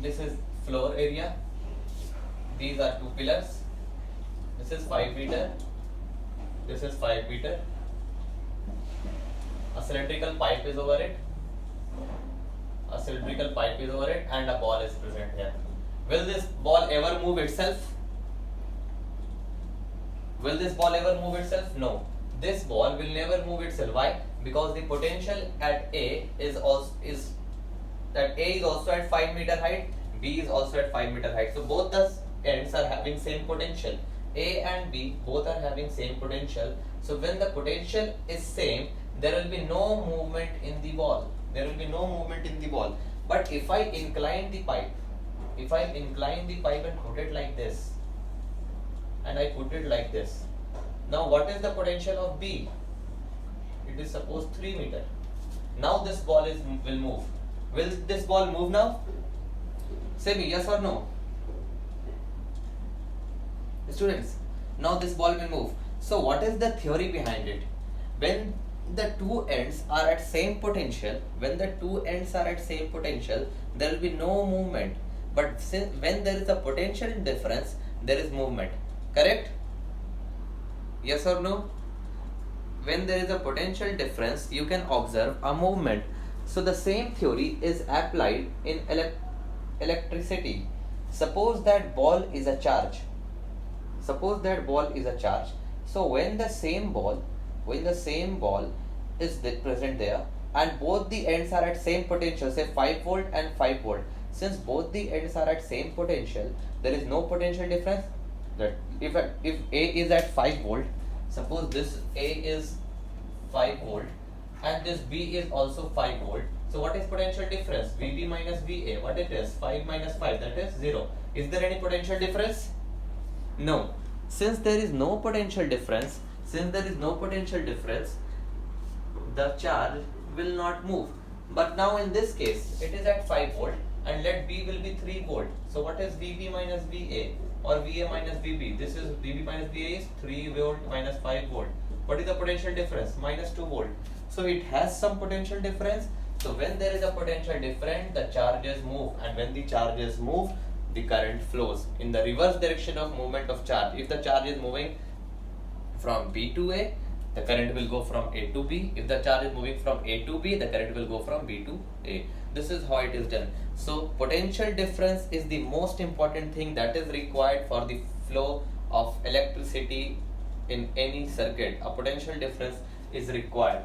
this is floor area, these are two pillars, this is 5 meter, this is 5 meter, a cylindrical pipe is over it, and a ball is present here. Will this ball ever move itself? No. This ball will never move itself. Why? Because the potential at A is also at 5 meter height, B is also at 5 meter height. So both the ends are having same potential. A and B both are having same potential. So when the potential is same, there will be no movement in the ball. But if I incline the pipe, and put it like this, now what is the potential of B? It is suppose 3 meter. Now this ball will move. Will this ball move now? Say me yes or no. Students, now this ball will move. So what is the theory behind it? When the two ends are at same potential, there will be no movement. But when there is a potential difference, there is movement. Correct? Yes or no? When there is a potential difference, you can observe a movement. So the same theory is applied in electricity. Suppose that ball is a charge. So when the same ball is present there, and both the ends are at same potential, say 5 volt and 5 volt. Since both the ends are at same potential, there is no potential difference. That if A is at 5 volt, suppose this A is 5 volt and this B is also 5 volt. So what is potential difference? VB minus VA. What it is? 5 minus 5, that is 0. Is there any potential difference? No. Since there is no potential difference, the charge will not move. But now in this case, it is at 5 volt and let B will be 3 volt. So what is VB minus VA or VA minus VB? This is VB minus VA is 3 volt minus 5 volt. What is the potential difference? Minus 2 volt. So it has some potential difference. So when there is a potential difference, the charges move, and when the charges move, the current flows in the reverse direction of movement of charge. If the charge is moving from B to A, the current will go from A to B. If the charge is moving from A to B, the current will go from B to A. This is how it is done. So potential difference is the most important thing that is required for the flow of electricity in any circuit. A potential difference is required.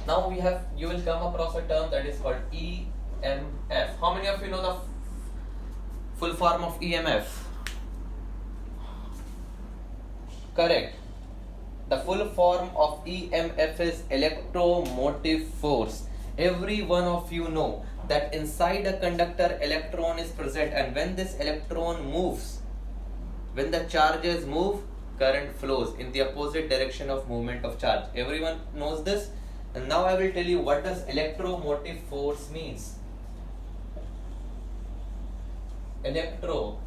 Now you will come across a term that is called EMF. How many of you know the full form of EMF? Correct. The full form of EMF is electromotive force. Every one of you know that inside a conductor, electron is present, and when this electron moves, when the charges move, current flows in the opposite direction of movement of charge. Everyone knows this. And now I will tell you what does electromotive force means. Electromotive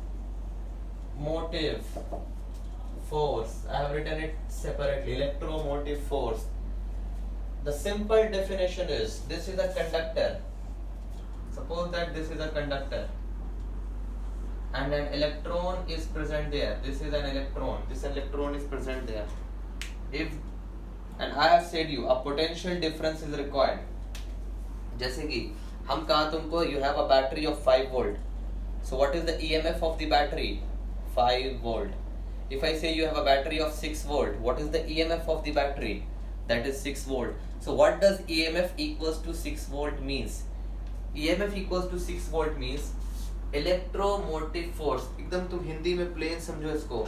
force. I have written it separately. Electromotive force. The simple definition is, this is a conductor. Suppose that this is a conductor and an electron is present there. This is an electron. This electron is present there. And I have said you a potential difference is required. जैसे कि हम कहा तुमको you have a battery of 5 volt. So what is the EMF of the battery? 5 volt. If I say you have a battery of 6 volt, what is the EMF of the battery? That is 6 volt. So what does EMF equals to 6 volt means? EMF equals to 6 volt means electromotive force. एकदम तुम हिंदी में plain समझो इसको.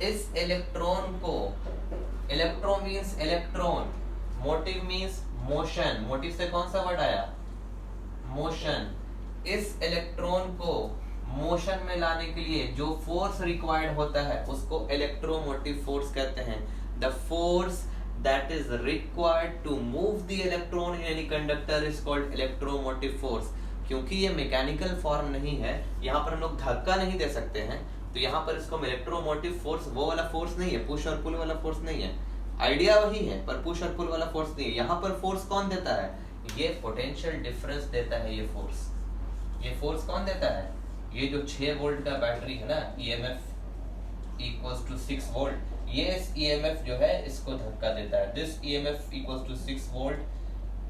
इस electron को, electro means electron, motive means motion. Motive से कौन सा वर्ड आया? मोशन. इस इलेक्ट्रॉन को मोशन में लाने के लिए जो फोर्स रिक्वायर्ड होता है उसको इलेक्ट्रोमोटिव फोर्स कहते हैं. The force that is required to move the electron in any conductor is called electromotive force. क्योंकि ये मैकेनिकल फॉर्म नहीं है, यहाँ पर हम लोग धक्का नहीं दे सकते हैं, तो यहाँ पर इसको इलेक्ट्रोमोटिव फोर्स वो वाला फोर्स नहीं है, पुश और पुल वाला फोर्स नहीं है. आइडिया वही है पर पुश और पुल वाला फोर्स नहीं है. यहाँ पर फोर्स कौन देता है? ये पोटेंशियल डिफरेंस देता है ये फोर्स. ये फोर्स कौन देता है? ये जो 6 वोल्ट का बैटरी है ना, EMF इक्वल्स टू 6 वोल्ट, ये इस EMF जो है इसको धक्का देता है. This EMF equals to 6 volt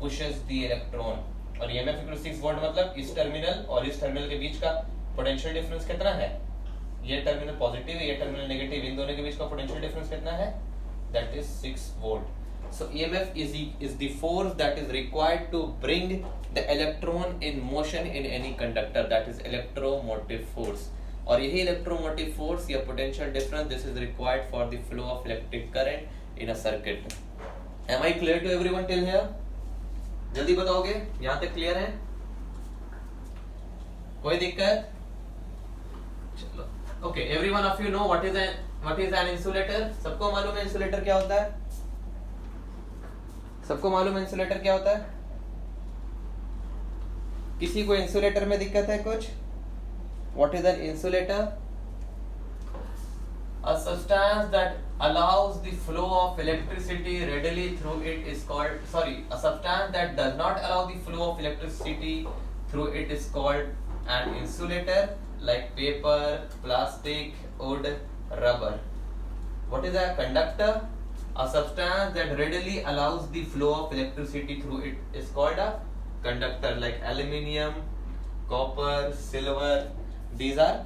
pushes the electron. और EMF इक्वल 6 वोल्ट मतलब इस टर्मिनल और इस टर्मिनल के बीच का पोटेंशियल डिफरेंस कितना है? ये टर्मिनल पॉजिटिव है, ये टर्मिनल नेगेटिव, इन दोनों के बीच का पोटेंशियल डिफरेंस कितना है? That is 6 volt. So EMF is the force that is required to bring the electron in motion in any conductor. That is electromotive force. और यही electromotive force या potential difference, this is required for the flow of electric current in a circuit. Am I clear to everyone till here? जल्दी बताओगे, यहाँ तक clear है? कोई दिक्कत? चलो, okay. Every one of you know what is an insulator? सबको मालूम है इंसुलेटर क्या होता है? सबको मालूम है इंसुलेटर क्या होता है? किसी को इंसुलेटर में दिक्कत है कुछ? What is an insulator? A substance that allows the flow of electricity readily through it is called, a substance that does not allow the flow of electricity through it is called an insulator, like paper, plastic, wood, rubber. What is a conductor? A substance that readily allows the flow of electricity through it is called a conductor, like aluminium, copper, silver. These are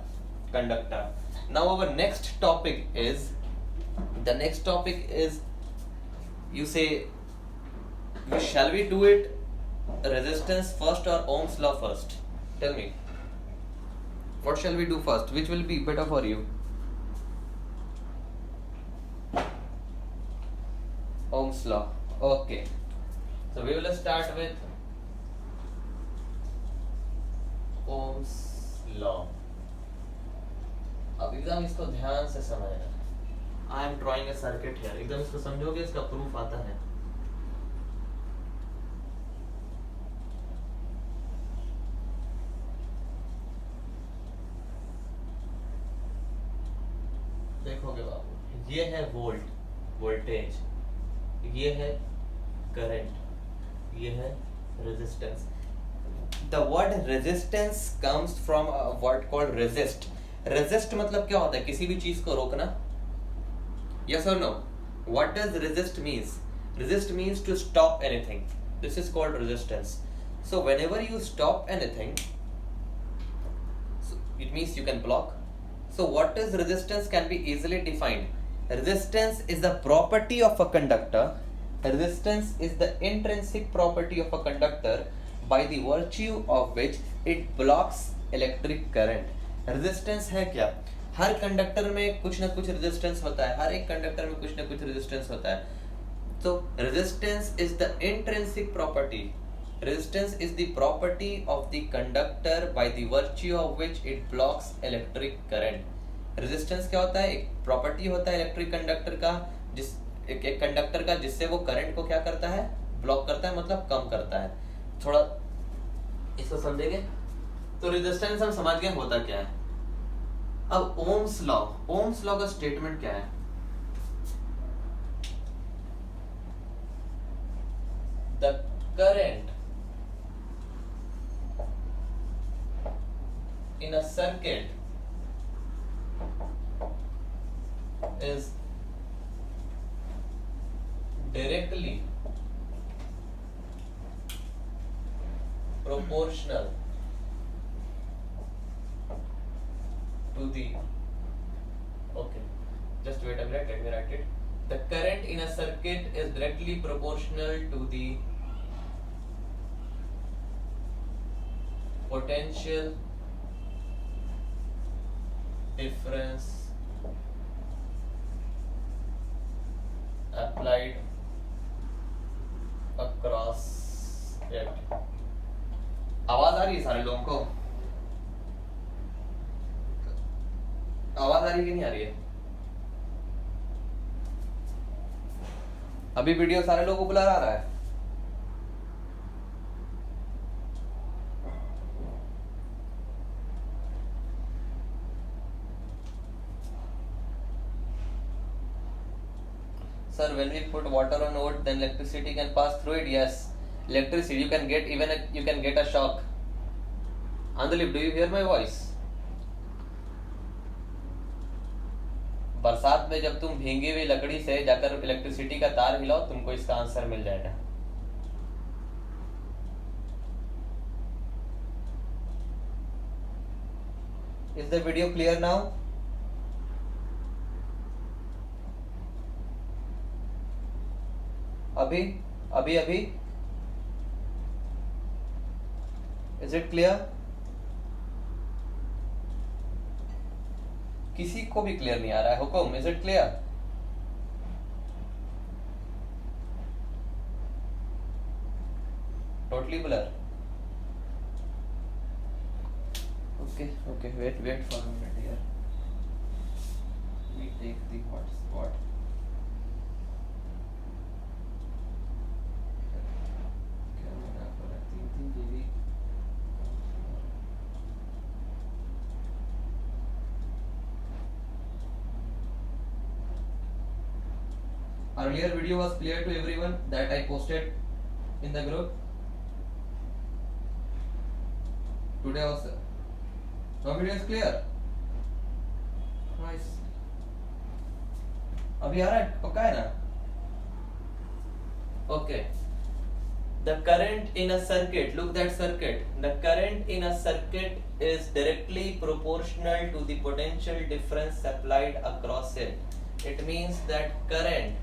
conductor. Now our next topic is, you say, shall we do it resistance first or Ohm's law first? Tell me, what shall we do first? Which will be better for you? Ohm's law. Okay. So we will start with Ohm's law. अब एकदम इसको ध्यान से समझना. I am drawing a circuit here. एकदम इसको समझोगे, इसका प्रूफ आता है. देखोगे बाबू, ये है वोल्टेज, ये है करंट, ये है resistance. The word resistance comes from a word called resist. Resist मतलब क्या होता है? किसी भी चीज को रोकना. Yes or no? What does resist means? Resist means to stop anything. This is called resistance. So whenever you stop anything, so it means you can block. So what is resistance can be easily defined. Resistance is the property of a conductor. Resistance is the intrinsic property of a conductor by the virtue of which it blocks electric current. Resistance है क्या? हर conductor में कुछ ना कुछ resistance होता है, हर एक conductor में कुछ ना कुछ रेजिस्टेंस होता है. तो resistance is the intrinsic property. Resistance is the property of the conductor by the virtue of which it blocks electric current. Resistance क्या होता है? एक प्रॉपर्टी होता है इलेक्ट्रिक कंडक्टर का, जिस एक कंडक्टर का, जिससे वो करंट को क्या करता है? ब्लॉक करता है, मतलब कम करता है. थोड़ा इसको समझेंगे तो रेजिस्टेंस हम समझ गए होता क्या है. अब ओम्स लॉ का स्टेटमेंट क्या है? The current in a circuit is directly proportional to the, okay, just wait a minute, let me write it. The current in a circuit is directly proportional to the potential difference applied across it. आवाज आ रही है सारे लोगों को? आवाज आ रही है कि नहीं आ रही है? अभी वीडियो सारे लोगों को ब्लर आ रहा है? Sir, when we put water on wood, then electricity can pass through it. Yes, electricity you can get a shock. Andalip, do you hear my voice? बरसात में जब तुम भींगी हुई लकड़ी से जाकर इलेक्ट्रिसिटी का तार हिलाओ, तुमको इसका आंसर मिल जाएगा। Is the video clear now? अभी अभी अभी Is it clear? किसी को भी क्लियर नहीं आ रहा है। हुकुम, is it clear? Totally blur. Okay okay, wait for a minute here, we take the hotspot. Camera पर 3 GB। Earlier video was clear to everyone that I posted in the group. Today also. No video is clear. Nice. अभी आ रहा है, पक्का है ना? Okay. The current in a circuit. Look that circuit. The current in a circuit is directly proportional to the potential difference applied across it. It means that current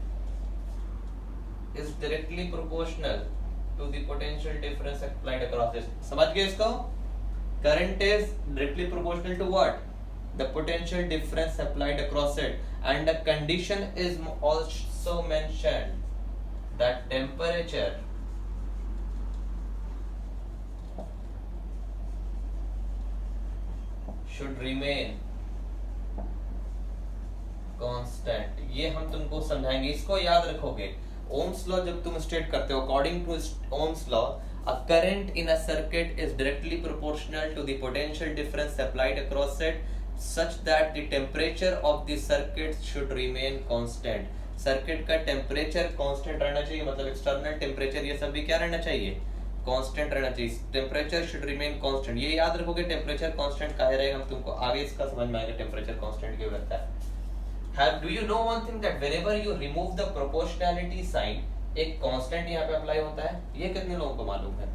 is directly proportional to the potential difference applied across this. समझ गए इसको? Current is directly proportional to what? The potential difference applied across it. And the condition is also mentioned that temperature should remain constant. ये हम तुमको समझाएंगे, इसको याद रखोगे। Ohm's law जब तुम स्टेट करते हो, according to Ohm's law, a current in a circuit is directly proportional to the potential difference applied across it, such that the temperature of the circuit should remain constant. Circuit का temperature constant रहना चाहिए, मतलब external temperature ये सब भी क्या रहना चाहिए? कांस्टेंट रहना चाहिए। टेम्परेचर शुड रिमेन कांस्टेंट, ये याद रखोगे। टेम्परेचर कांस्टेंट काहे रहेगा, हम तुमको आगे इसका समझ में आएगा टेम्परेचर कांस्टेंट क्यों रहता है। Do you know one thing that whenever you remove the proportionality sign, एक कांस्टेंट यहाँ पे अप्लाई होता है? ये कितने लोगों को मालूम है?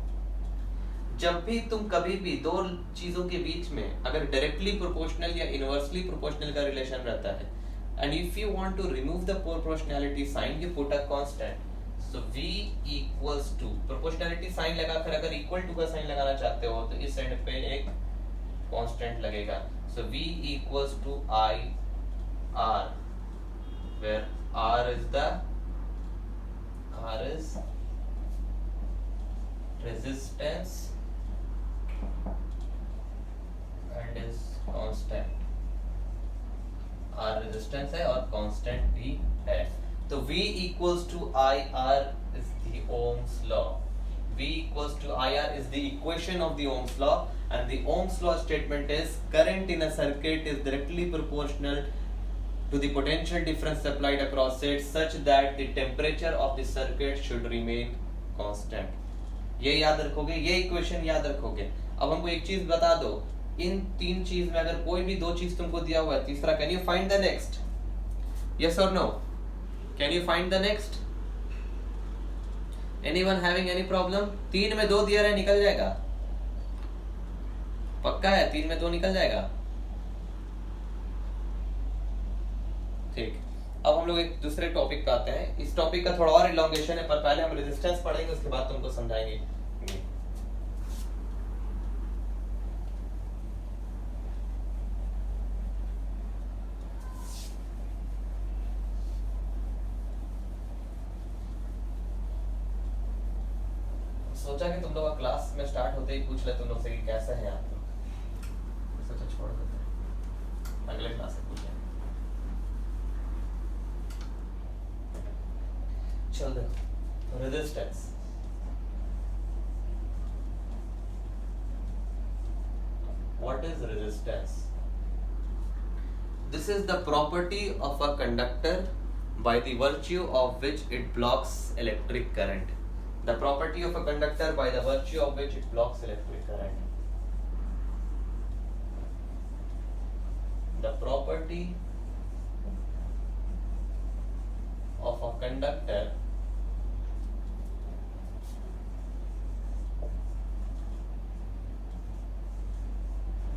जब भी तुम कभी भी दो चीजों के बीच में अगर डायरेक्टली प्रोपोर्शनल या इनवर्सली प्रोपोर्शनल का रिलेशन रहता है, and if you want to remove the proportionality sign, you put a constant. So V equals to proportionality sign लगाकर अगर equal to का साइन लगाना चाहते हो तो इस साइड पे एक कांस्टेंट लगेगा। So V equals to I R, where R is resistance and is constant। R resistance है और कांस्टेंट भी है। तो V equals to IR is the Ohm's law. V equals to IR is the equation of the Ohm's law, and the Ohm's law statement is current in a circuit is directly proportional to the potential difference applied across it, such that the temperature of the circuit should remain constant. ये याद रखोगे, ये equation याद रखोगे। अब हमको एक चीज बता दो, इन तीन चीज में अगर कोई भी दो चीज तुमको दिया हुआ है, तीसरा, can you find the next? Yes और no? Can you find the next? Anyone having any problem? तीन में दो दिया है, निकल जाएगा? पक्का है? तीन में दो निकल जाएगा? ठीक। अब हम लोग एक दूसरे टॉपिक पे आते हैं। इस टॉपिक का थोड़ा और इलॉन्गेशन है, पर पहले हम रेजिस्टेंस पढ़ेंगे, उसके बाद तुमको समझाएंगे। सोचा कि तुम लोग का क्लास में स्टार्ट होते ही पूछ ले तुम लोग से कि कैसे हैं आप लोग। सोचा छोड़ देते हैं, अगले क्लास से पूछेंगे। चल देखो, resistance. What is resistance? This is the property of a conductor by the virtue of which it blocks electric current. The property of a conductor by the virtue of which it blocks electric current. property of a conductor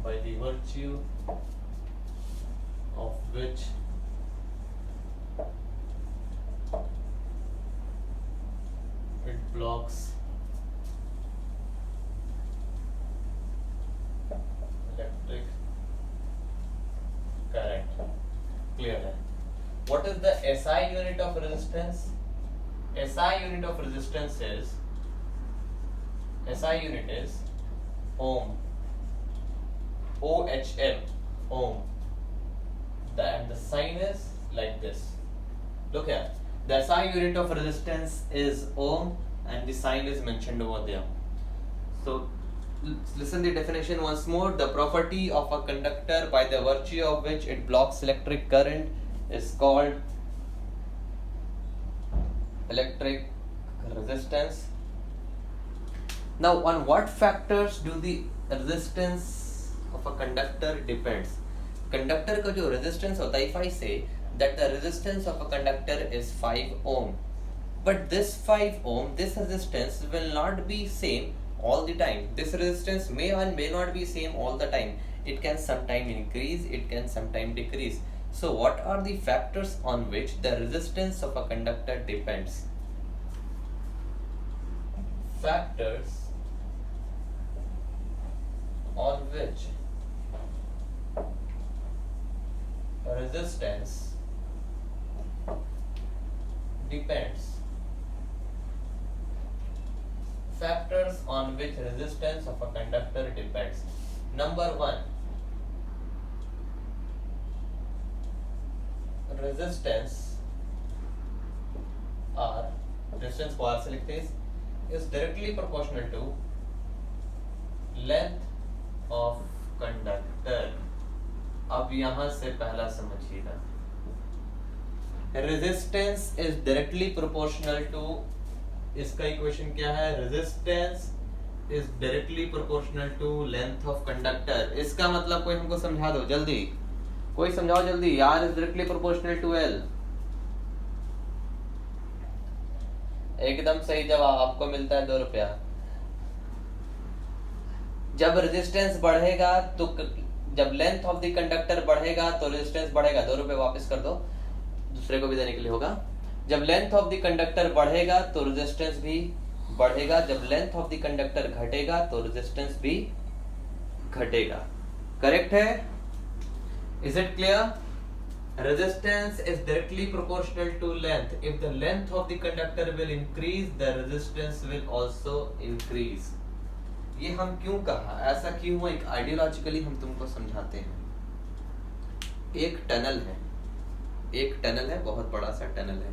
by the virtue of which it blocks electric current. Clear है? What is the SI unit of resistance? SI unit of resistance is ohm. OHM, ohm. And the sign is like this. Look here. The SI unit of resistance is ohm, and the sign is mentioned over there. So listen the definition once more. The property of a conductor by the virtue of which it blocks electric current is called electric resistance. Now, on what factors do the resistance of a conductor depends? Conductor का जो resistance होता है, if I say that the resistance of a conductor is 5 ohm, but this 5 ohm, this resistance will not be same all the time. This resistance may or may not be same all the time. It can sometime increase, it can sometime decrease. So what are the factors on which the resistance of a conductor depends? Factors on which resistance depends. Factors on which resistance of a conductor depends. Number 1, resistance को R से लिखते हैं, is directly proportional to length of conductor. अब यहां से पहला समझिएगा, resistance is directly proportional to, इसका इक्वेशन क्या है, resistance is directly proportional to length of conductor. इसका मतलब कोई हमको समझा दो जल्दी, कोई समझाओ जल्दी. R is directly proportional to L. एकदम सही जवाब, आपको मिलता है 2 रुपया. जब रेजिस्टेंस बढ़ेगा तो, जब लेंथ ऑफ द कंडक्टर बढ़ेगा तो रेजिस्टेंस बढ़ेगा. 2 रुपए वापस कर दो, दूसरे को भी देने के लिए होगा. जब लेंथ ऑफ द कंडक्टर बढ़ेगा तो रेजिस्टेंस भी बढ़ेगा. जब लेंथ ऑफ द कंडक्टर घटेगा तो रेजिस्टेंस भी घटेगा. करेक्ट है? Is it clear? Resistance is directly proportional to length. If the length of the conductor will increase, the resistance will also increase. ये हम क्यों कहा, ऐसा क्यों हुआ, एक आइडियोलॉजिकली हम तुमको समझाते हैं. एक टनल है, बहुत बड़ा सा टनल है.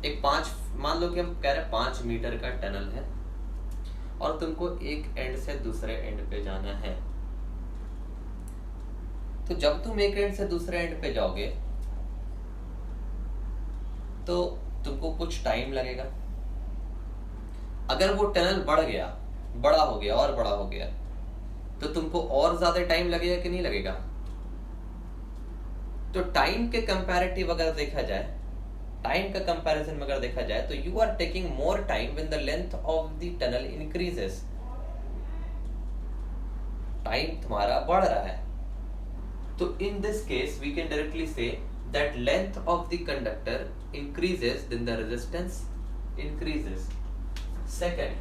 एक 5, मान लो कि हम कह रहे हैं 5 मीटर का टनल है और तुमको एक एंड से दूसरे एंड पे जाना है. तो जब तुम एक एंड से दूसरे एंड पे जाओगे तो तुमको कुछ टाइम लगेगा. अगर वो टनल बड़ा हो गया तो तुमको और ज्यादा टाइम लगेगा कि नहीं लगेगा? तो टाइम के कंपैरेटिव अगर देखा जाए, टाइम का कंपैरिजन में अगर देखा जाए तो you are taking more time when the length of the tunnel increases. Time तुम्हारा बढ़ रहा है. So in this case we can directly say that length of the conductor increases, then the resistance increases. Second,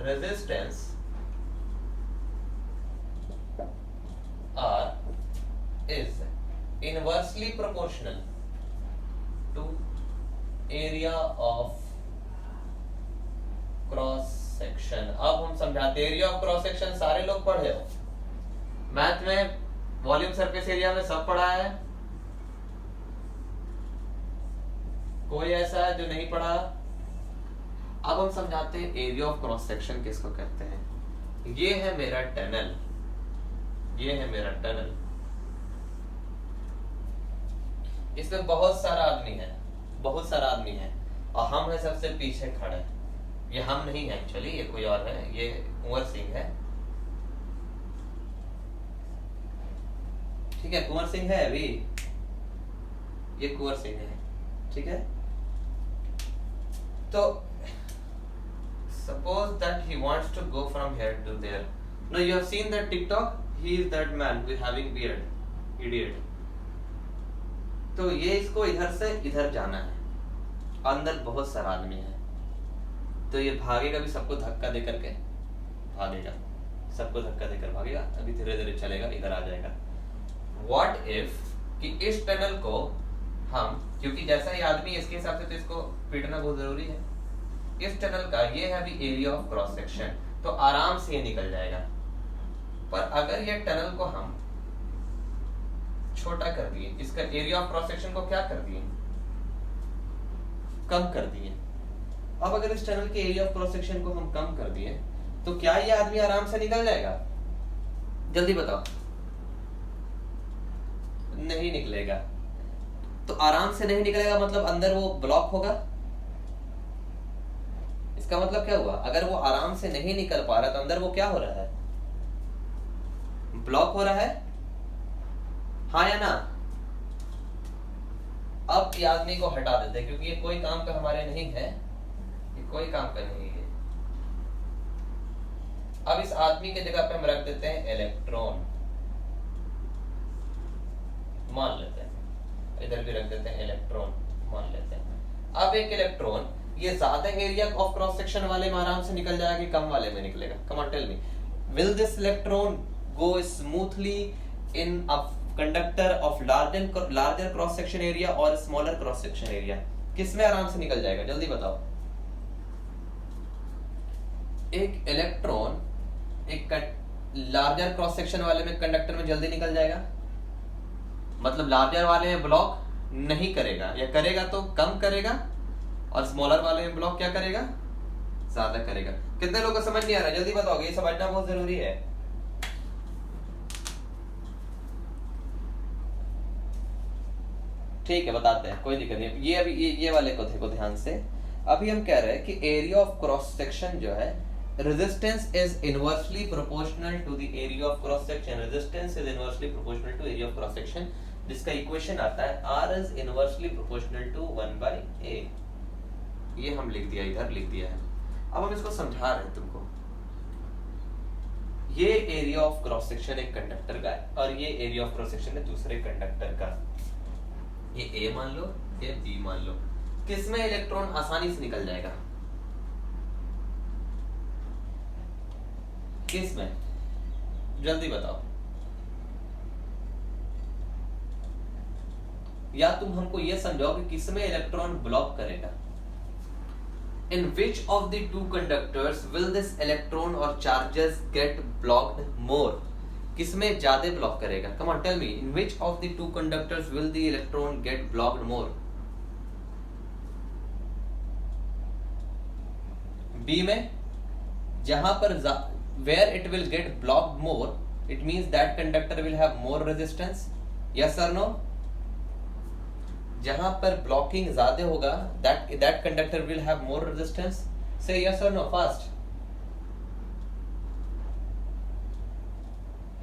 resistance R is inversely proportional to area of cross section. अब हम समझाते हैं. Area of cross section सारे लोग पढ़े हो, math में volume surface area में सब पढ़ा है. कोई ऐसा है जो नहीं पढ़ा? अब हम समझाते हैं एरिया ऑफ क्रॉस सेक्शन किसको कहते हैं. ये है मेरा टनल, इसमें बहुत सारा आदमी है और हम है सबसे पीछे खड़े. ये हम नहीं है एक्चुअली, ये कोई और है, ये कुंवर सिंह है. ठीक है, कुंवर सिंह है अभी, ये कुंवर सिंह है, ठीक है। तो suppose that he wants to go from here to there. Now you have seen that TikTok, he is that man with having beard, idiot. तो ये इसको इधर से इधर जाना है, अंदर बहुत सारा आदमी है, तो ये भागेगा भी, सबको धक्का दे करके भागेगा, सबको धक्का देकर भागेगा, अभी धीरे धीरे चलेगा, इधर आ जाएगा। What if कि इस टनल को हम, क्योंकि जैसा ये आदमी इसके हिसाब से तो इसको पीटना बहुत जरूरी है, इस टनल का ये है अभी एरिया ऑफ क्रॉस सेक्शन, तो आराम से ये निकल जाएगा। पर अगर ये टनल को हम छोटा कर दिए, इसका एरिया ऑफ क्रॉस सेक्शन को क्या कर दिए, कम कर दिए। अब अगर इस टनल के एरिया ऑफ क्रॉस सेक्शन को हम कम कर दिए तो क्या ये आदमी आराम से निकल जाएगा? जल्दी बताओ। नहीं निकलेगा। तो आराम से नहीं निकलेगा मतलब अंदर वो ब्लॉक होगा। इसका मतलब क्या हुआ? अगर वो आराम से नहीं निकल पा रहा तो अंदर वो क्या हो रहा है? ब्लॉक हो रहा है, हाँ या ना? अब ये आदमी को हटा देते हैं क्योंकि ये कोई काम का हमारे नहीं है, ये कोई काम का नहीं है। अब इस आदमी के जगह पे हम रख देते हैं इलेक्ट्रॉन, मान लेते हैं, इधर भी रख देते हैं इलेक्ट्रॉन, मान लेते हैं। अब एक इलेक्ट्रॉन ये ज्यादा एरिया ऑफ क्रॉस सेक्शन वाले में आराम से निकल जाएगा कि कम वाले में निकलेगा? Come on tell me, will this electron go smoothly in a conductor of larger cross section area or smaller cross section area? किस में आराम से निकल जाएगा? जल्दी बताओ। एक इलेक्ट्रॉन एक लार्जर क्रॉस सेक्शन वाले में कंडक्टर में जल्दी निकल जाएगा, मतलब लार्जर वाले में ब्लॉक नहीं करेगा, या करेगा तो कम करेगा, और स्मॉलर वाले में ब्लॉक क्या करेगा? ज्यादा करेगा। कितने लोगों को समझ नहीं आ रहा? जल्दी बताओगे, ये समझना बहुत जरूरी है। ठीक है, बताते हैं, कोई दिक्कत नहीं। ये अभी ये वाले को देखो ध्यान से। अभी हम कह रहे हैं कि एरिया ऑफ क्रॉस सेक्शन जो है, resistance is inversely proportional to the area of cross section. Resistance is inversely proportional to area of cross section, जिसका इक्वेशन आता है R is inversely proportional to 1/A। ये हम लिख दिया, इधर लिख दिया है। अब हम इसको समझा रहे हैं तुमको। ये एरिया ऑफ क्रॉस सेक्शन एक कंडक्टर का है और ये एरिया ऑफ क्रॉस सेक्शन है दूसरे कंडक्टर का। ये A मान लो, ये B मान लो। किसमें इलेक्ट्रॉन आसानी से निकल जाएगा? किसमें? जल्दी बताओ। या तुम हमको ये समझाओ कि किसमें इलेक्ट्रॉन ब्लॉक करेगा? In which of the two conductors will this electron or charges get blocked more? किसमें ज्यादा ब्लॉक करेगा? Come on, tell me. In which of the two conductors will the electron get blocked more? B में, जहां पर where it will get blocked more, it means that conductor will have more resistance. Yes or no? जहां पर blocking ज्यादा होगा, that conductor will have more resistance. Say yes or no fast.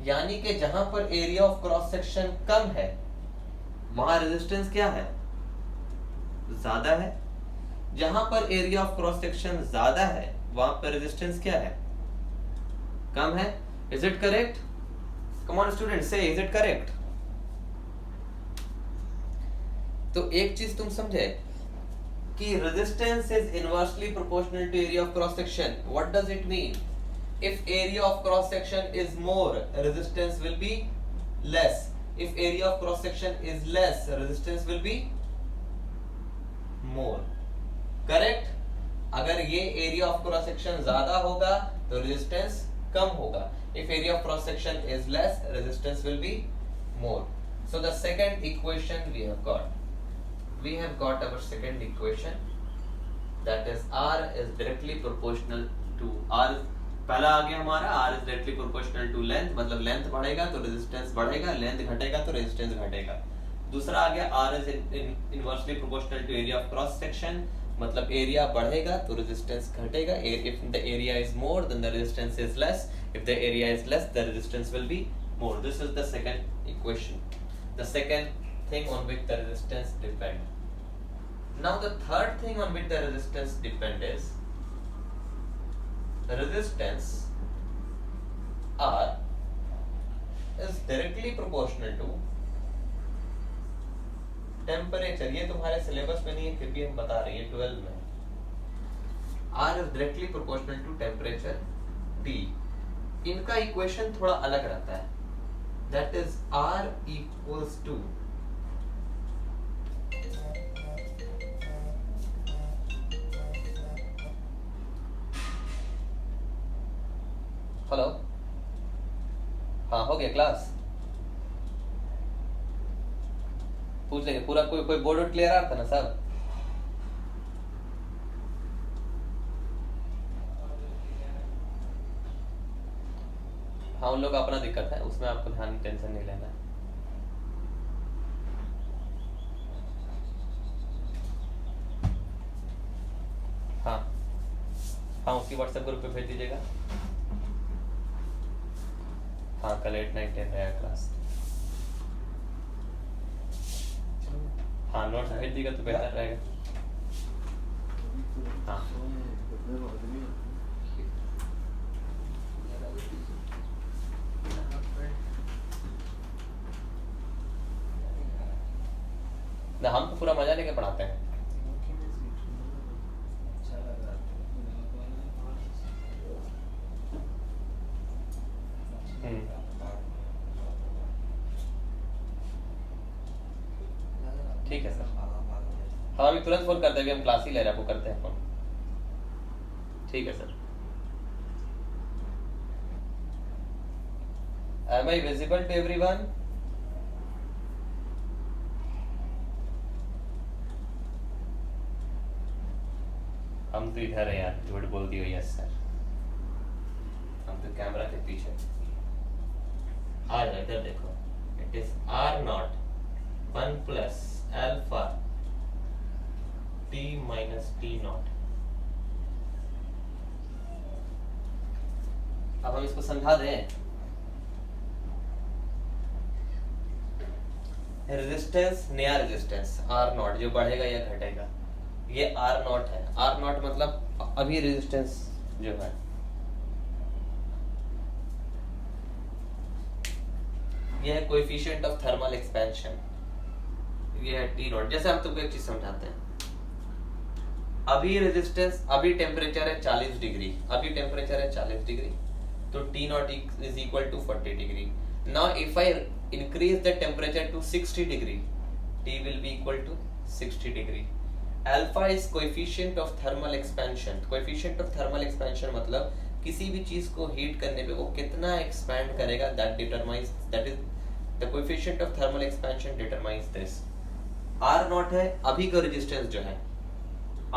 यानी कि जहां पर एरिया ऑफ क्रॉस सेक्शन कम है वहां रेजिस्टेंस क्या है? ज्यादा है। जहां पर एरिया ऑफ क्रॉस सेक्शन ज्यादा है वहां पर रेजिस्टेंस क्या है? कम है। Is it correct? Come on student, say is it correct? तो एक चीज तुम समझे कि resistance is inversely proportional to area of cross section. What does it mean? If area of cross section is more, resistance will be less. If area of cross section is less, resistance will be more. Correct? अगर ये area of cross section ज्यादा होगा तो resistance कम होगा. If area of cross section is less, resistance will be more. So the second equation we have got. We have got our second equation, that is R is directly proportional to R. पहला आ गया हमारा R is directly proportional to length, मतलब length बढ़ेगा तो resistance बढ़ेगा, length घटेगा तो resistance घटेगा. दूसरा आ गया R is inversely proportional to area of cross section, मतलब एरिया बढ़ेगा तो रेजिस्टेंस घटेगा. If the area is more then the resistance is less. If the area is less the resistance will be more. This is the second equation, the second thing on which the resistance depend. Now the third thing on which the resistance depend is resistance R is directly proportional to temperature. ये तुम्हारे syllabus में नहीं है, फिर भी हम बता रहे हैं 12 में. R is directly proportional to temperature T. इनका इक्वेशन थोड़ा अलग रहता है. That is R equals to hello. हाँ हो गया क्लास. पूछ लेंगे पूरा. कोई बोर्ड क्लियर आ रहा था ना सब. हाँ उन लोग का अपना दिक्कत है, उसमें आपको ध्यान टेंशन नहीं लेना है. हाँ हाँ उसकी व्हाट्सएप ग्रुप पे भेज दीजिएगा. हाँ कल 8, 9, 10 रहेगा क्लास. हाँ नोट्स भेज दीजिएगा तो बेहतर रहेगा. हाँ ना हम तो पूरा मजा लेके पढ़ाते हैं. ठीक है सर. हाँ अभी तुरंत फोन करते हैं, हम क्लास ही ले रहे हैं, आपको करते हैं फोन. ठीक है sir. Am I visible to everyone? हम तो इधर है यार, झूठ बोल दियो. यस सर, हम तो कैमरा के पीछे. आ जाओ इधर देखो. It is R not 1 plus alpha T minus T not. अब हम इसको समझा दें. रेजिस्टेंस, नया रेजिस्टेंस R नॉट जो बढ़ेगा या घटेगा, ये R नॉट है. R नॉट मतलब अभी रेजिस्टेंस जो है. ये है कोएफिशिएंट ऑफ थर्मल एक्सपेंशन. ये है T नॉट. जैसे हम तुमको एक चीज समझाते हैं. अभी रेजिस्टेंस, अभी टेम्परेचर है 40 डिग्री. अभी टेम्परेचर है 40 डिग्री, तो T naught is equal to 40 degree. Now if I increase the temperature to 60 degree, T will be equal to 60 degree. Alpha is coefficient of thermal expansion. Coefficient of thermal expansion मतलब किसी भी चीज को heat करने पे वो कितना expand करेगा, that determines, that is the coefficient of thermal expansion determines this. R not है अभी का रेजिस्टेंस जो है,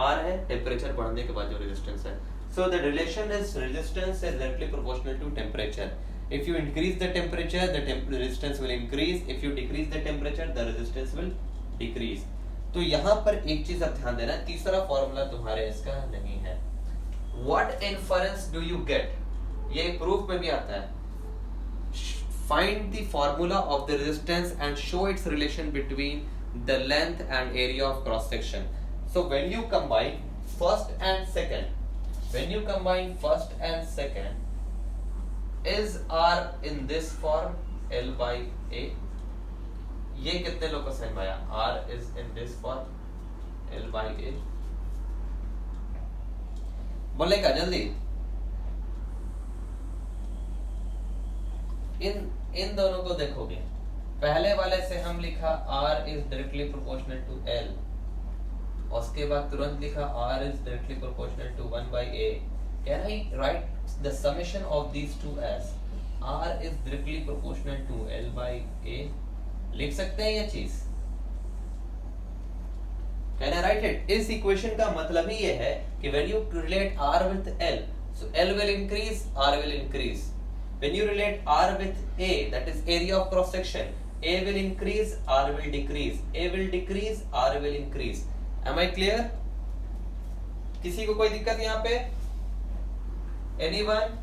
R है टेम्परेचर बढ़ने के बाद जो रेजिस्टेंस है. So the relation is resistance is directly proportional to temperature. If you increase the temperature, the resistance will increase. If you decrease the temperature, the resistance will decrease. तो यहाँ पर एक चीज आप ध्यान देना, तीसरा फॉर्मूला तुम्हारे इसका नहीं है. What inference do you get? ये प्रूफ में भी आता है. Find the formula of the resistance and show its relation between the length and area of cross section. So when you combine first and second, is R in this form L by A? ये कितने लोग को समझ में आया? R is in this form L by A. बोलेगा जल्दी. इन दोनों को देखोगे, पहले वाले से हम लिखा R is directly proportional to L, उसके बाद तुरंत लिखा R is directly proportional to 1 by A. Can I write the summation of these two as R is directly proportional to L by A? लिख सकते हैं ये चीज. Can I write it? इस इक्वेशन का मतलब ही ये है कि when you relate R with L, so L will increase, R will increase. When you relate R with A, that is area of cross section, A will increase, R will decrease. A will decrease, R will increase. Am I clear? किसी को कोई दिक्कत यहाँ पे? Anyone?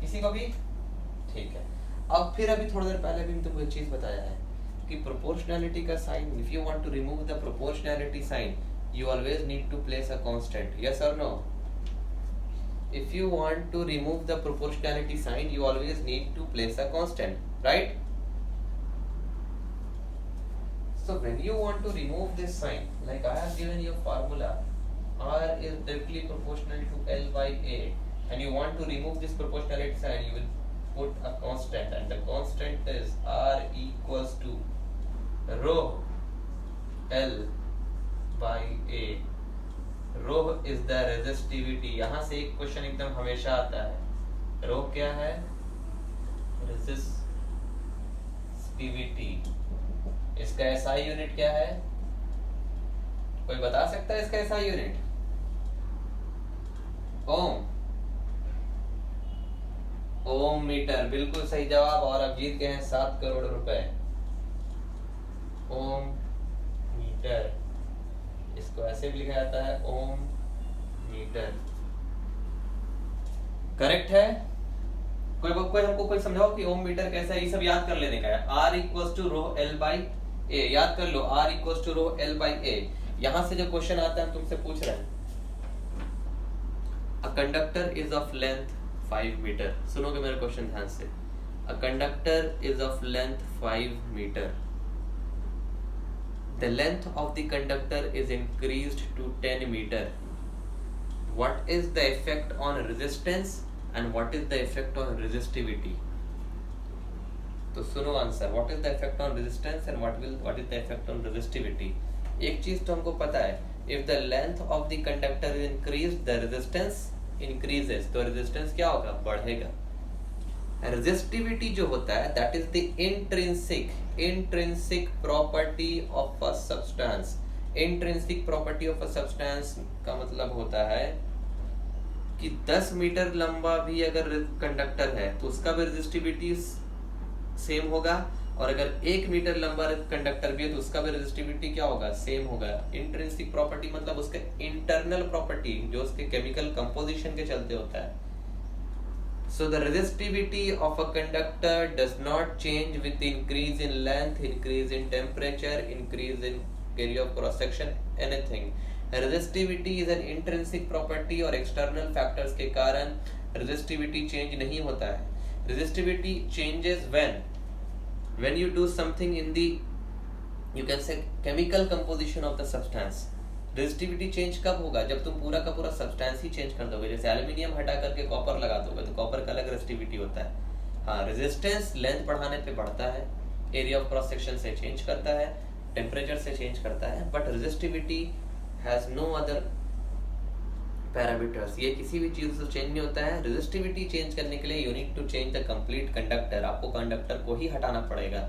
किसी को भी? ठीक है। अब फिर अभी थोड़ी देर पहले भी तुमको एक चीज बताया है कि प्रोपोर्शनैलिटी का sign, if you want to remove the proportionality sign you always need to place a constant, yes or no? If you want to remove the proportionality sign, you always need to place a constant, right? So when you want to remove this sign, like I have given you a formula, R is directly proportional to L by A, and you want to remove this proportionality sign, you will put a constant, and the constant is R equals to rho L by A. Rho is the resistivity. यहाँ से एक question एकदम हमेशा आता है, रो क्या है? Resistivity. इसका एसआई यूनिट क्या है? कोई बता सकता है इसका एसआई यूनिट? ओम। ओम मीटर, बिल्कुल सही जवाब, और अब जीत गए हैं 7 करोड़ रुपए। ओम मीटर, इसको ऐसे भी लिखा जाता है ओम मीटर। करेक्ट है? कोई हमको कोई समझाओ कि ओम मीटर कैसा है? ये सब याद कर लेने का है। R equals to rho L by A, याद कर लो, R equals to rho L by A। यहां से जो क्वेश्चन आता है तुमसे पूछ रहे हैं, a conductor is of length 5 metre. सुनोगे मेरा क्वेश्चन ध्यान से। A conductor is of length 5 metre. The length of the conductor is increased to 10 meter. What is the effect on resistance and what is the effect on resistivity? तो सुनो answer, what is the effect on resistance and what is the effect on resistivity? एक चीज तो हमको पता है, if the length of the conductor is increased, the resistance increases. तो resistance क्या होगा? बढ़ेगा। Resistivity जो होता है, that is the intrinsic property of a substance. Intrinsic property of a substance का मतलब होता है कि 10 मीटर लंबा भी अगर कंडक्टर है तो उसका भी रेजिस्टिविटी सेम होगा, और अगर 1 मीटर लंबा कंडक्टर भी है तो उसका भी रेजिस्टिविटी क्या होगा? सेम होगा। इंट्रिंसिक प्रॉपर्टी मतलब उसके इंटरनल प्रॉपर्टी जो उसके केमिकल कंपोजिशन के चलते होता है। So the resistivity of a conductor does not change with increase in length, increase in temperature, increase in area of cross section, anything. Resistivity is an intrinsic property और external factors के कारण resistivity change नहीं होता है। Resistivity changes when you do something in the, you can say, chemical composition of the substance. Resistivity change कब होगा? जब तुम पूरा का पूरा सब्सटेंस ही चेंज कर दोगे। जैसे एल्यूमिनियम हटा करके कॉपर लगा दोगे तो कॉपर का अलग रेजिस्टिविटी होता है। हाँ, रेजिस्टेंस लेंथ बढ़ाने पे बढ़ता है, एरिया ऑफ क्रॉस सेक्शन से चेंज करता है, टेम्परेचर से चेंज करता है, but resistivity has no other parameters. ये किसी भी चीज से चेंज नहीं होता है। रेजिस्टिविटी चेंज करने के लिए you need to change the complete conductor. आपको कंडक्टर को ही हटाना पड़ेगा।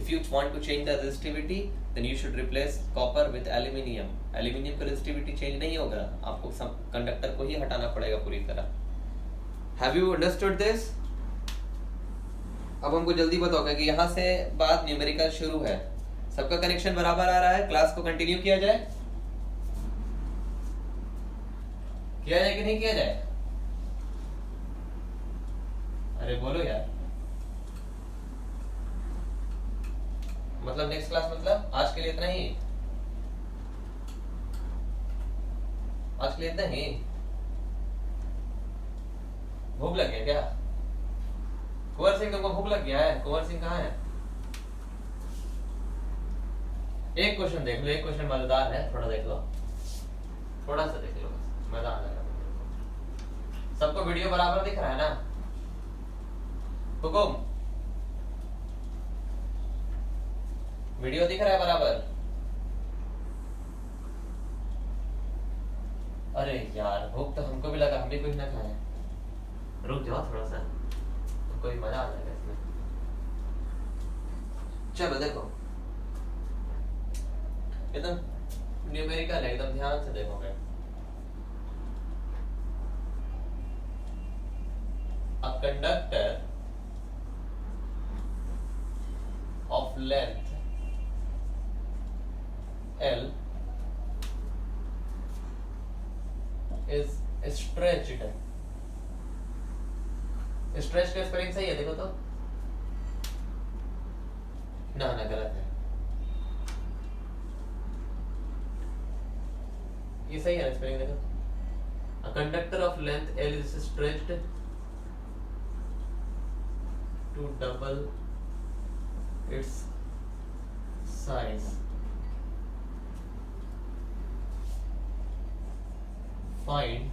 If you want to change the resistivity, then you should replace copper with aluminium. Aluminium का resistivity change नहीं होगा, आपको कंडक्टर को ही हटाना पड़ेगा पूरी तरह। Have you understood this? अब हमको जल्दी बताओ कि यहाँ से बात न्यूमेरिकल शुरू है। सबका कनेक्शन बराबर आ रहा है? क्लास को कंटिन्यू किया जाए? किया जाए कि नहीं किया जाए? अरे बोलो यार। मतलब नेक्स्ट क्लास, मतलब आज के लिए इतना ही? आज के लिए इतना ही? भूख लग गया क्या? कुंवर सिंह, तुमको भूख लग गया है? कुंवर सिंह कहाँ है? एक क्वेश्चन देख लो, एक क्वेश्चन मजेदार है, थोड़ा देख लो, थोड़ा सा देख लो, मजा आ जाएगा। सबको वीडियो बराबर दिख रहा है ना? हुकुम, वीडियो दिख रहा है बराबर? अरे यार, भूख तो हमको भी लगा, हम भी कुछ ना खाए। रुक जाओ थोड़ा सा, हमको भी मजा आ जाएगा इसमें। चलो देखो, एकदम न्यूमेरिकल है, एकदम ध्यान से देखोगे। A conductor of length L is stretched। Stretch का स्पेलिंग सही है? देखो तो, ना ना गलत है, ये सही है ना स्पेलिंग देखो। A conductor of length L is stretched to double its size. Find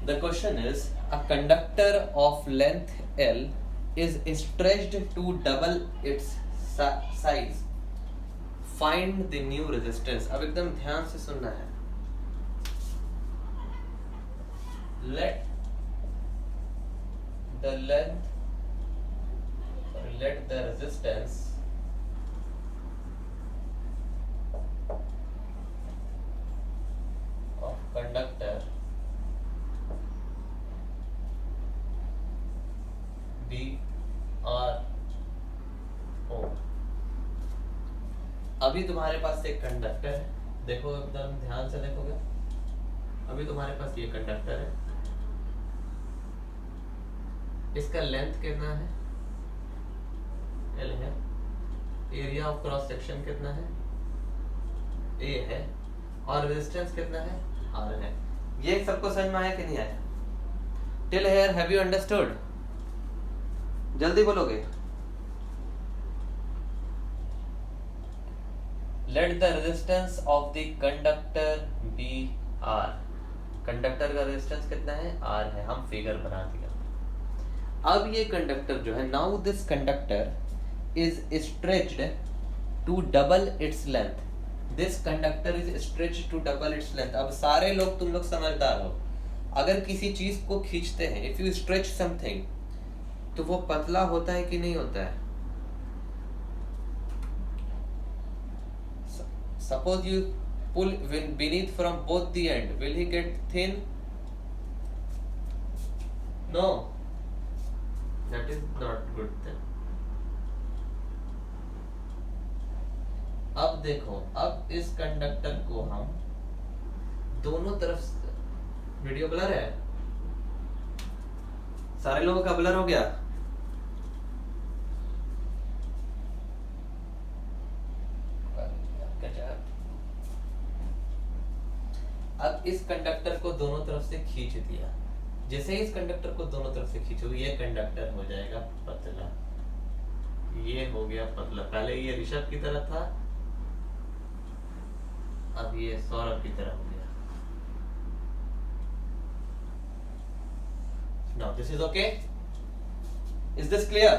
the question is a conductor of length L is stretched to double its size. Find the new resistance. अब एकदम ध्यान से सुनना है. Let the resistance of conductor be R O. अभी तुम्हारे पास एक conductor है, देखो एकदम ध्यान से देखोगे. अभी तुम्हारे पास ये कंडक्टर है, इसका लेंथ कितना है, L है, एरिया ऑफ क्रॉस सेक्शन कितना है, A है, और रेजिस्टेंस कितना है, R है. ये सबको समझ में आया कि नहीं आया? Till here have you understood? जल्दी बोलोगे. Let the resistance of the conductor be R. Conductor का रेजिस्टेंस कितना है, R है. हम फिगर बना दिया. अब ये कंडक्टर जो है, now this conductor is stretched to double its length. This conductor is stretched to double its length. अब सारे लोग, तुम लोग समझदार हो, अगर किसी चीज को खींचते हैं, इफ यू स्ट्रेच समथिंग, तो वो पतला होता है कि नहीं होता है? Suppose you pull beneath from both the end, will he get thin? No, that is not good then. अब देखो, अब इस कंडक्टर को हम दोनों तरफ, वीडियो ब्लर है, सारे लोगों का ब्लर हो गया. अब इस कंडक्टर को दोनों तरफ से खींच दिया. जैसे इस कंडक्टर को दोनों तरफ से खींचोगे, ये कंडक्टर हो जाएगा पतला, ये हो गया पतला. पहले ये ऋषभ की तरह था, अब ये सौरभ की तरह हो गया. Now this is okay? Is this clear?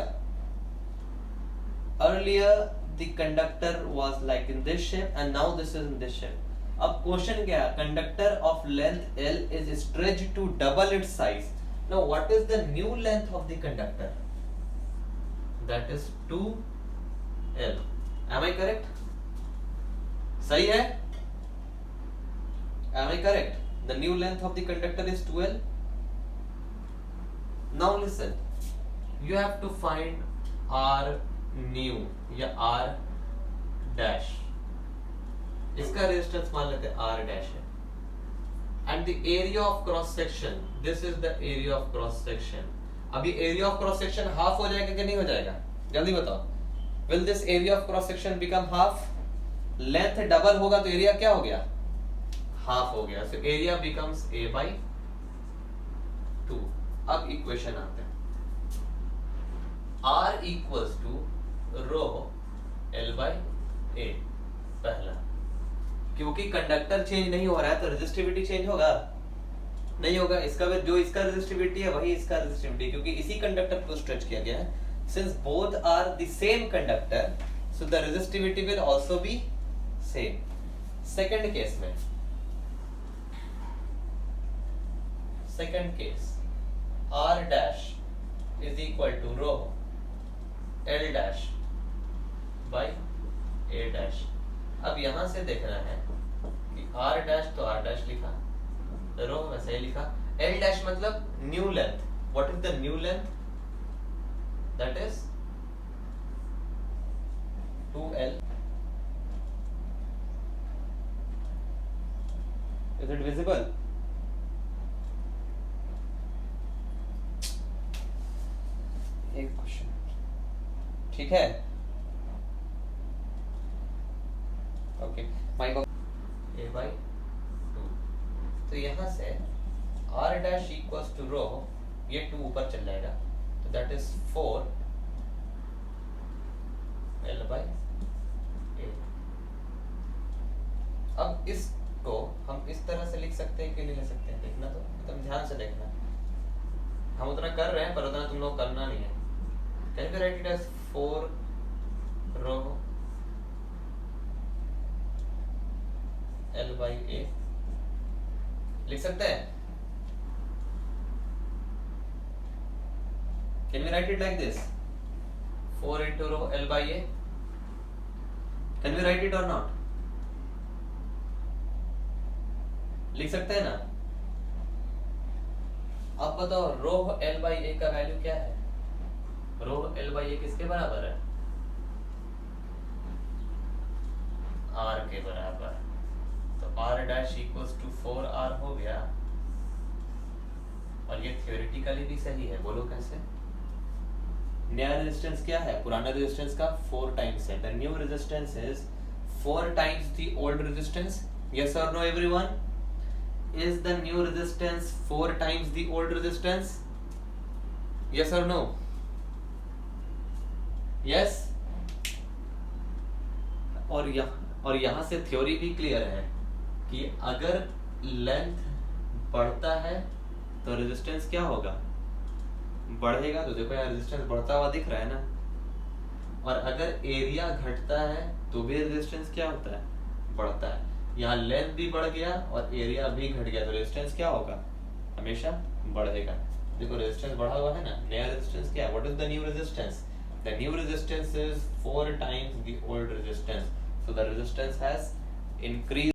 Earlier the conductor was like in this shape and now this is in this shape. अब क्वेश्चन क्या है? Conductor of length L is stretched to double its size. Now what is the new length of the conductor? That is 2L. Am I correct? सही है? Am I correct? The new length of the conductor is 2L. Now listen, you have to find R new या R dash. इसका resistance मान लेते हैं R dash है. And the area of cross section, this is the area of cross section. अभी area of cross section half हो जाएगा कि नहीं हो जाएगा? जल्दी बताओ. Will this area of cross section become half? Length double होगा तो एरिया क्या हो गया? हाफ हो गया. So area becomes A by 2. अब इक्वेशन आते हैं. R equals to rho L by A. पहला, क्योंकि कंडक्टर चेंज नहीं हो रहा है तो रेजिस्टिविटी चेंज होगा नहीं होगा. इसका जो इसका रेजिस्टिविटी है वही इसका रेजिस्टिविटी, क्योंकि इसी कंडक्टर को स्ट्रेच किया गया है. Since both are the same conductor, so the resistivity will also be same. Second case में, second case, R dash is equal to rho L dash by A dash. अब यहां से देखना है कि R dash तो R dash लिखा, रो वैसे ही लिखा. L dash मतलब new length. What is the new length? That is 2L is it visible? एक क्वेश्चन, ठीक है? ओके, माय a by 2, तो यहाँ से r डैश इक्वल्स टू रो, ये 2 ऊपर चल जाएगा, तो that is 4 l by a। अब इसको हम इस तरह से लिख सकते हैं कि नहीं लिख सकते हैं, देखना तो एकदम ध्यान से देखना। हम उतना कर रहे हैं पर उतना तुम लोग करना नहीं है। Can we write it as 4 rho l by a, लिख सकते हैं? Can we write it like this? 4 into row l by a. Can we write it or not? लिख सकते हैं ना? अब बताओ रो l by a का वैल्यू क्या है? रो l by a किसके बराबर है? r के बराबर। तो r dash equals to 4r हो गया, और ये थ्योरेटिकली भी सही है। बोलो कैसे? नया रेजिस्टेंस क्या है? पुराना रेजिस्टेंस का 4 टाइम्स है। The new resistance is 4 times the old resistance. Yes और no everyone? Is the new resistance 4 times the old resistance? Yes और नो? यस। और यहां से थ्योरी भी क्लियर है कि अगर लेंथ बढ़ता है तो रेजिस्टेंस क्या होगा? बढ़ेगा। तो देखो यार रेजिस्टेंस बढ़ता हुआ दिख रहा है ना। और अगर एरिया घटता है तो भी रेजिस्टेंस क्या होता है? बढ़ता है। यहाँ लेंथ भी बढ़ गया और एरिया भी घट गया तो रेजिस्टेंस क्या होगा? हमेशा बढ़ेगा। देखो रेजिस्टेंस बढ़ा हुआ है ना। नया रेजिस्टेंस क्या है? What is the new resistance? The new resistance is 4 times the old resistance. So the resistance has increased